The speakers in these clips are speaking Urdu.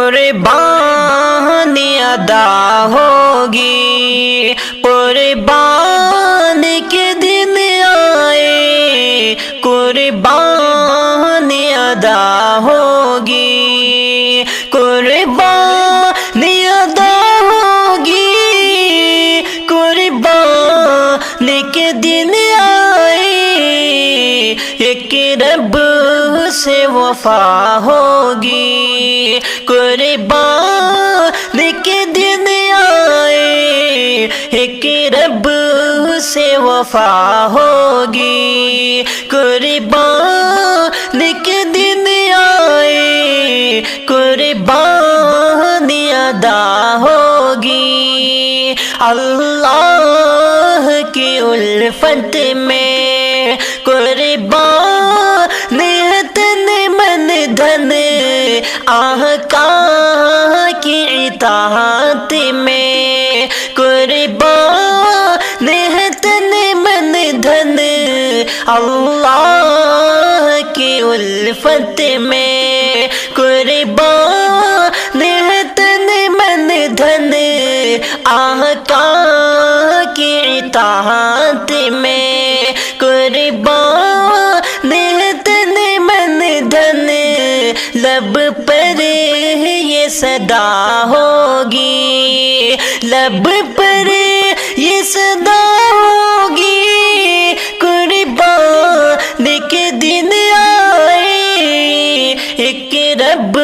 قربانی ادا ہوگی، قربان کے دن آئے، قربانی ادا ہوگی، قربانی ادا ہوگی، قربانی کے دن آئے، ایک رب سے وفا ہوگی، قربانی کے دن آئے، ایک رب سے وفا ہوگی، قربانی کے دن آئے، قربانی ادا ہوگی۔ اللہ کی الفت میں قربان ہے تن من دھن، آقا کی اطاعت میں قربان ہے تن من دھن، اللہ کی الفت میں قربان ہے تن من دھن، آقا کی اطاعت میں قربان ہے تن من دھن، لب پر یہ صدا ہوگی، لب پر یہ صدا ہوگی، قربان کے دن آئے، ایک رب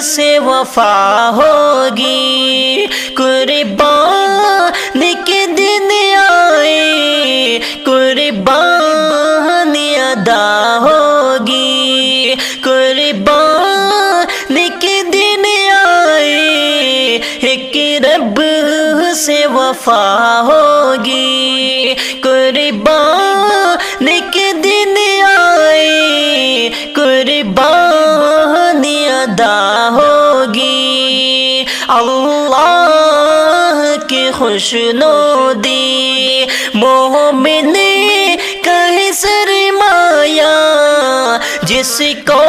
سے وفا ہوگی، قربان کے دن آئے، قربانی ادا ہوگی، قربان کے دن آئے، ایک رب سے وفا ہوگی، قربان کے دن آئے، قربانی ادا ہوگی۔ اللہ کی خوشنودی مومن کا ہے سرمایہ، جس کو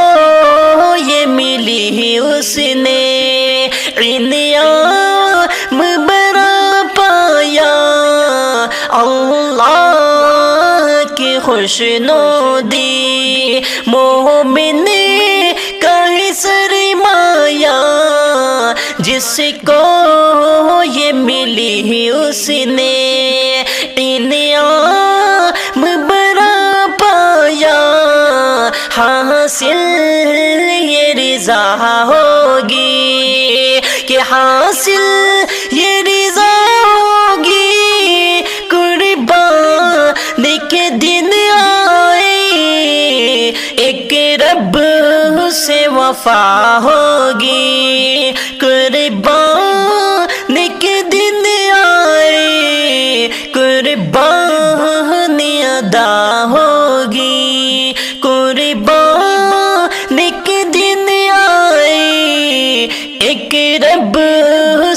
یہ ملی اس نے انعام بڑا پایا، اللہ کی خوشنودی مومن کا ہے سرمایہ، جس کو یہ ملی اس نے انعام بڑا پایا، حاصل یہ رضا ہوگی کہ حاصل یہ رضا ہوگی، قربان کے دن آئے، ایک رب سے وفا ہوگی، قربان کے دن آئے، قربانی ادا ہوگی، قربان کے دن آئے، ایک رب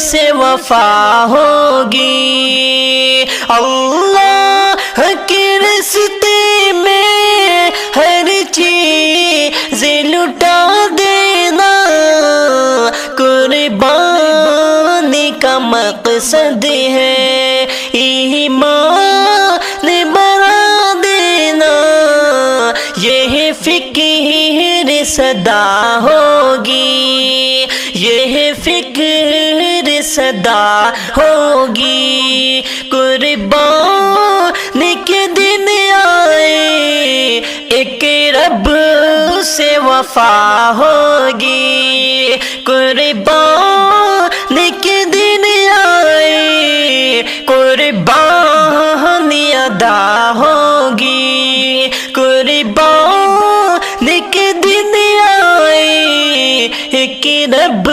سے وفا ہوگی۔ اللہ کے راستے میں ہر چیز لٹا دینا، قربانی کا مقصد ہے ایمان بڑھا دینا، یہ فکر صدا ہوگی، یہ فکر صدا ہوگی، قربان کے دن آئے، ایک رب سے وفا ہوگی، قربان کے دن آئے، قربانی ادا ہوگی، قربان کے دن آئے، ایک رب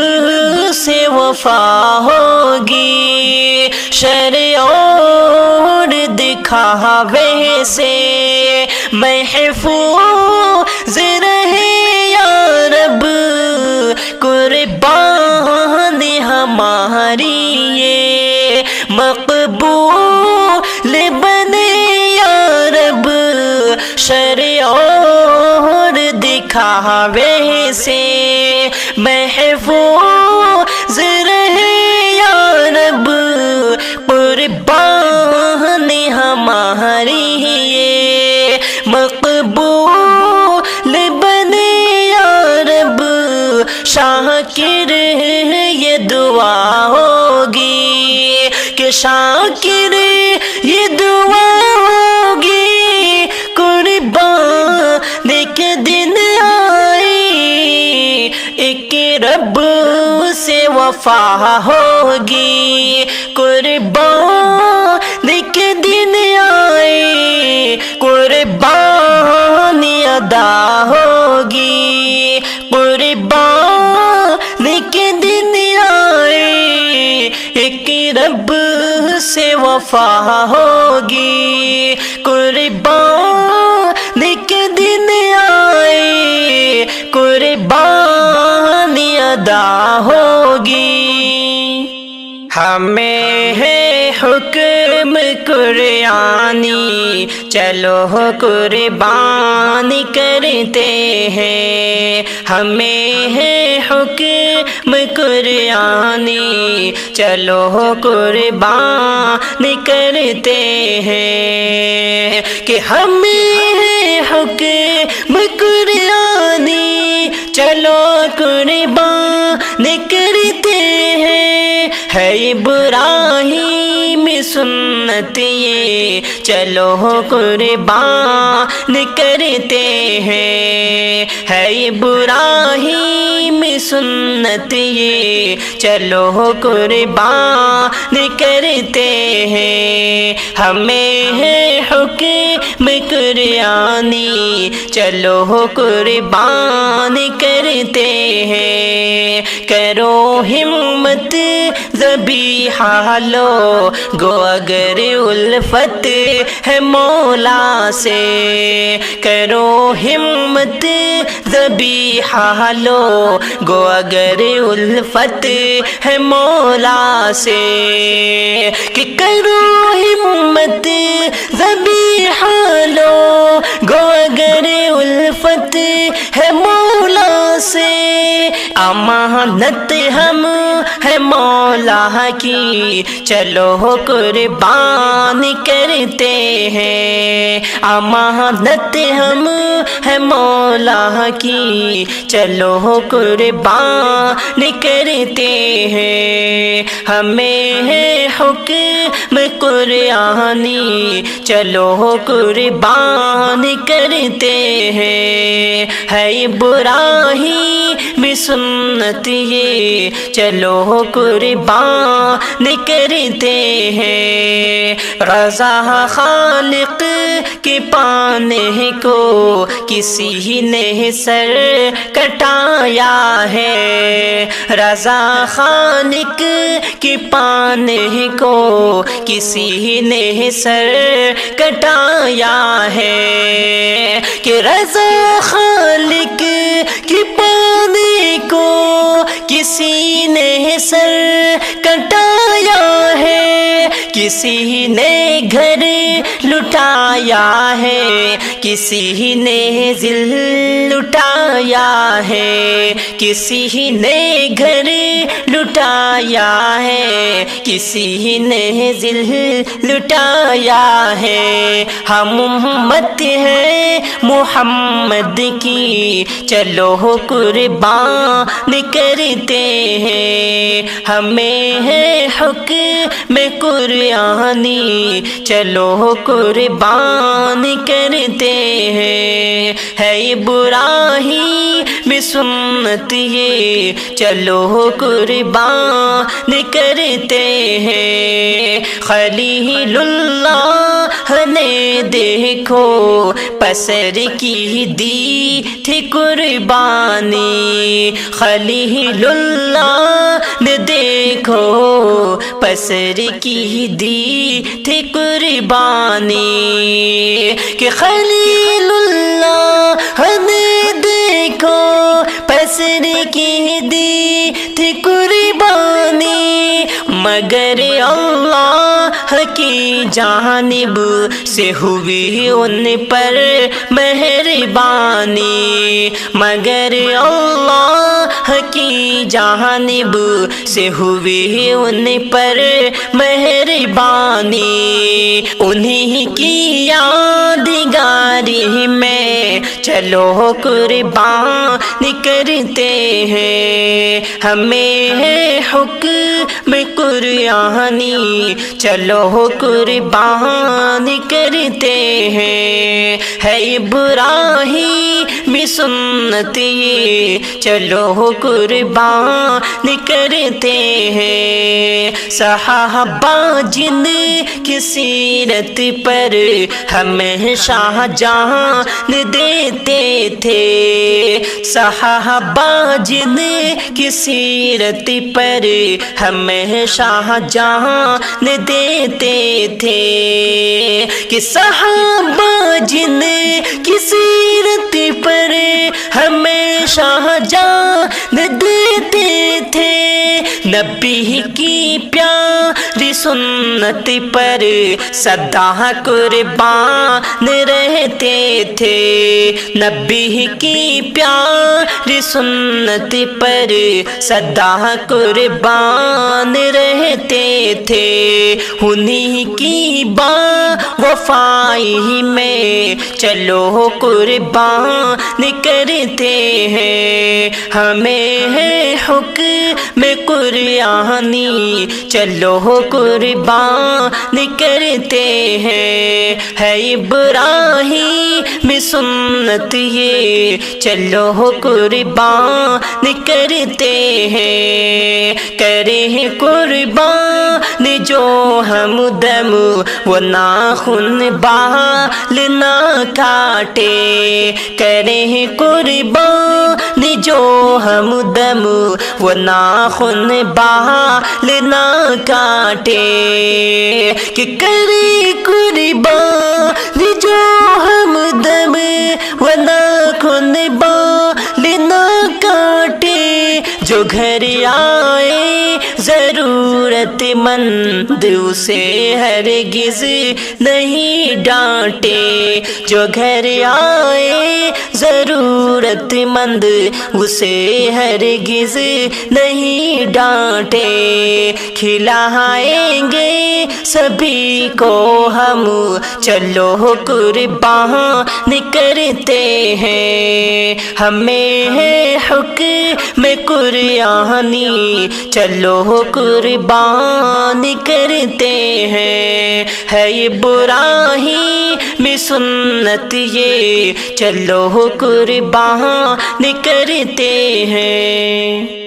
سے وفا ہوگی، شرع اور دکھاوے سے محفوظ رہے یا رب، قربان ہماری یہ مقبول بنے یا رب، شرع اور دکھاوے سے محفوظ شاکر یہ دعا ہوگی، کہ شاکر یہ دعا ہوگی، قربان کے دن آئی، ایک رب سے وفا ہوگی، قربان کے دن آئی، قربانی ادا ہوگی، قربان کے دن آئی، ایک رب سے وفا ہوگی، قربان کے دن آئی، قربانی ادا ہوگی۔ ہمیں ہے حکم قرآنی، چلو قربانی کرتے ہیں، ہمیں ہے حکم قرآنی، چلو قربانی کرتے ہیں، کہ ہمیں ہے حکم قرآنی، چلو قربانی کرتے ہیں، ہے ابراہیم سنت یہ، چلو قربان کرتے ہیں، ہے ابراہیم سنت یہ، چلو قربان کرتے ہیں، ہمیں ہے حکم قرآنی، چلو قربان کرتے ہیں، کرو ہمت ذبیحہ لو گو اگر الفت ہے مولا سے، کرو ہمت ذبیحہ لو گو اگر الفت ہے مولا سے، کہ کرو ہمت ذبیحہ لو گو اگر الفت ہے مولا سے، امانت ہم ہے مولا کی، چلو قربان کرتے ہیں، امانت ہم ہے مولا کی، چلو قربان کرتے ہیں، ہمیں ہے حکم قرآنی، چلو قربان کرتے ہیں، ہے ابراہیم سنت یہ، چلو قربان کرتے ہیں، رضا خالق کے پانے کو کسی نے سر کٹایا ہے، رضا خالق کے پانے کو کسی نے سر کٹایا ہے، کہ رضا خالق کے پانے کو کسی نے سر کٹایا ہے، کسی نے گھر لٹایا ہے، کسی نے ذل لٹایا ہے، کسی نے گھر لٹایا ہے، کسی نے ذل لٹایا ہے، ہم امت ہیں محمد کی، چلو قربان کرتے ہیں، ہمیں ہے حکم قرآنی، چلو قربان کرتے ہیں، ہے ابراہیم سنت یہ، چلو قربان کرتے ہیں، خلیل اللہ نے دیکھو پسر کی دی تھی قربانی، خلیل اللہ نے دیکھو پسر کی دی تھی قربانی، کہ خلیل اللہ نے دیکھو پسر کی دی تھی قربانی، مگر اللہ کی جانب سے ہوئی ان پر مہربانی، مگر اللہ کی جانب سے ہوئی ان پر مہربانی، انہی کی یادگاری میں چلو قربان کرتے ہیں، ہمیں ہے حکم قرآنی چلو قربان کرتے ہیں، ہے ابراہیم سنت یہ چلو قربان کرتے ہیں، صحابہ جن کی سیرت پر ہمیشہ جان دیتے تھے، صحابہ جن کی سیرت پر ہمیشہ جان دیتے تھے، کہ صحابہ جن کی سیرت پر ہمیشہ جان دیتے تھے، نبی کی پیاری سنت پر سدا قربان رہتے تھے، نبی کی پیاری سنت پر سدا قربان رہتے تھے، انہیں کی وفائی میں چلو قربان کرتے ہیں، ہمیں ہے حکم قرآنی چلو قربان کرتے ہیں، ہے ابراہیم سنت یہ چلو قربان کرتے ہیں، کریں قربان جو ہم دم وہ ناخن بال نہ کاٹے، کریں قربان جو ہم دم وہ ناخن بال نہ کاٹے، کہ کریں قربان جو ہم دم وہ ناخن بال نہ کاٹے، جو گھر آئے ضرورت مند اسے ہرگز نہیں ڈانٹے، جو گھر آئے ضرورت مند اسے ہرگز نہیں ڈانٹے، کھلائیں گے سبھی کو ہم چلو قربان کرتے ہیں، ہمیں ہے حکم قرآنی چلو قربان کرتے ہیں، ہے ابراہیم سنت یہ چلو قربان کرتے ہیں۔